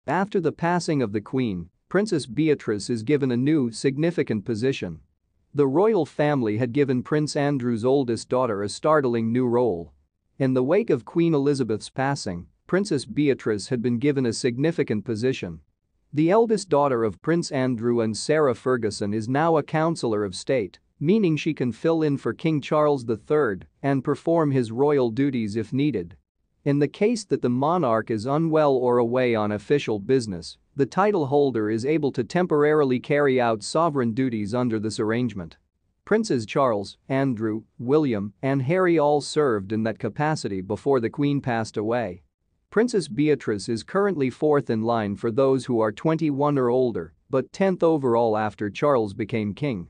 After the passing of the Queen, Princess Beatrice is given a new, significant position. The royal family had given Prince Andrew's oldest daughter a startling new role. In the wake of Queen Elizabeth's passing, Princess Beatrice had been given a significant position. The eldest daughter of Prince Andrew and Sarah Ferguson is now a Counsellor of State, meaning she can fill in for King Charles III and perform his royal duties if needed. In the case that the monarch is unwell or away on official business, the title holder is able to temporarily carry out sovereign duties under this arrangement. Princes Charles, Andrew, William, and Harry all served in that capacity before the Queen passed away. Princess Beatrice is currently fourth in line for those who are 21 or older, but 10th overall after Charles became king.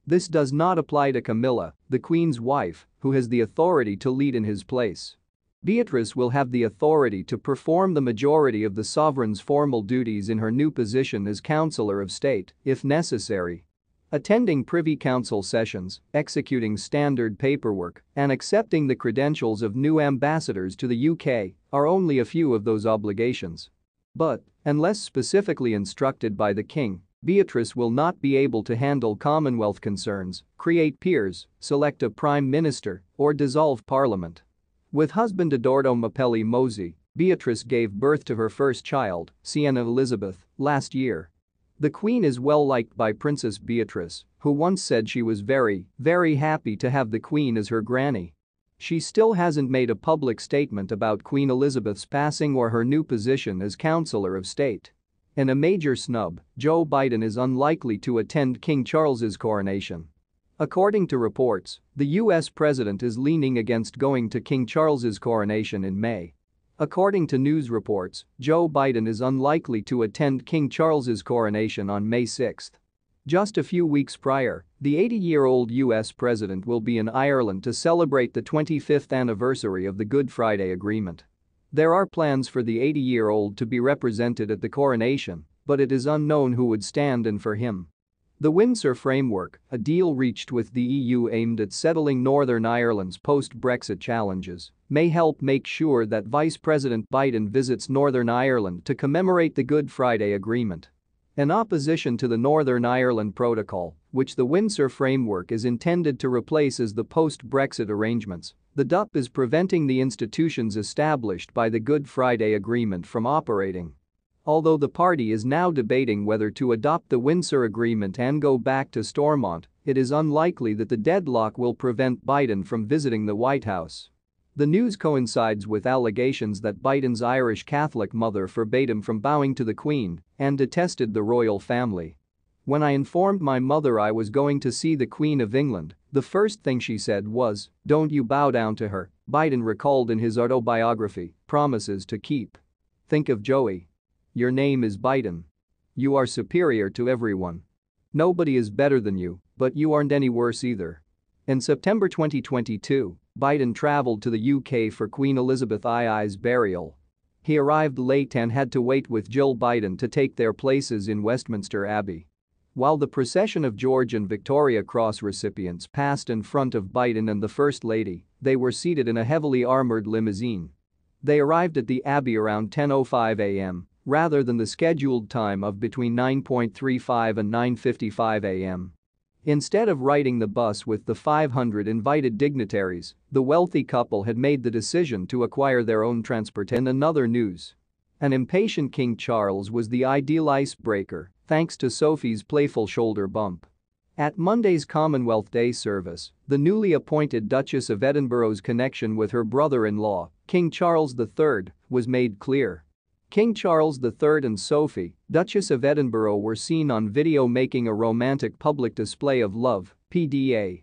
This does not apply to Camilla, the Queen's wife, who has the authority to lead in his place. Beatrice will have the authority to perform the majority of the sovereign's formal duties in her new position as Counsellor of State, if necessary. Attending Privy Council sessions, executing standard paperwork, and accepting the credentials of new ambassadors to the UK are only a few of those obligations. But, unless specifically instructed by the King, Beatrice will not be able to handle Commonwealth concerns, create peers, select a Prime Minister, or dissolve Parliament. With husband Edoardo Mapelli Mozzi, Beatrice gave birth to her first child, Sienna Elizabeth, last year. The Queen is well liked by Princess Beatrice, who once said she was very happy to have the Queen as her granny. She still hasn't made a public statement about Queen Elizabeth's passing or her new position as Counsellor of State. In a major snub, Joe Biden is unlikely to attend King Charles's coronation. According to reports, the US president is leaning against going to King Charles's coronation in May. According to news reports, Joe Biden is unlikely to attend King Charles's coronation on May 6. Just a few weeks prior, the 80-year-old US president will be in Ireland to celebrate the 25th anniversary of the Good Friday Agreement. There are plans for the 80-year-old to be represented at the coronation, but it is unknown who would stand in for him. The Windsor Framework, a deal reached with the EU aimed at settling Northern Ireland's post-Brexit challenges, may help make sure that Vice President Biden visits Northern Ireland to commemorate the Good Friday Agreement. In opposition to the Northern Ireland Protocol, which the Windsor Framework is intended to replace as the post-Brexit arrangements, the DUP is preventing the institutions established by the Good Friday Agreement from operating. Although the party is now debating whether to adopt the Windsor Agreement and go back to Stormont, it is unlikely that the deadlock will prevent Biden from visiting the White House. The news coincides with allegations that Biden's Irish Catholic mother forbade him from bowing to the Queen and detested the royal family. "When I informed my mother I was going to see the Queen of England, the first thing she said was, 'Don't you bow down to her,'" Biden recalled in his autobiography, Promises to Keep. Think of Joey. Your name is Biden. You are superior to everyone. Nobody is better than you, but you aren't any worse either. In September 2022, Biden traveled to the UK for Queen Elizabeth II's burial. He arrived late and had to wait with Jill Biden to take their places in Westminster Abbey. While the procession of George and Victoria Cross recipients passed in front of Biden and the First Lady, they were seated in a heavily armored limousine. They arrived at the Abbey around 10:05 a.m. rather than the scheduled time of between 9:35 and 9:55 a.m. Instead of riding the bus with the 500 invited dignitaries, the wealthy couple had made the decision to acquire their own transportation. In another news, an impatient King Charles was the ideal icebreaker thanks to Sophie's playful shoulder bump. At Monday's Commonwealth Day service, the newly appointed Duchess of Edinburgh's connection with her brother-in-law, King Charles III, was made clear. King Charles III and Sophie, Duchess of Edinburgh, were seen on video making a romantic public display of love, PDA.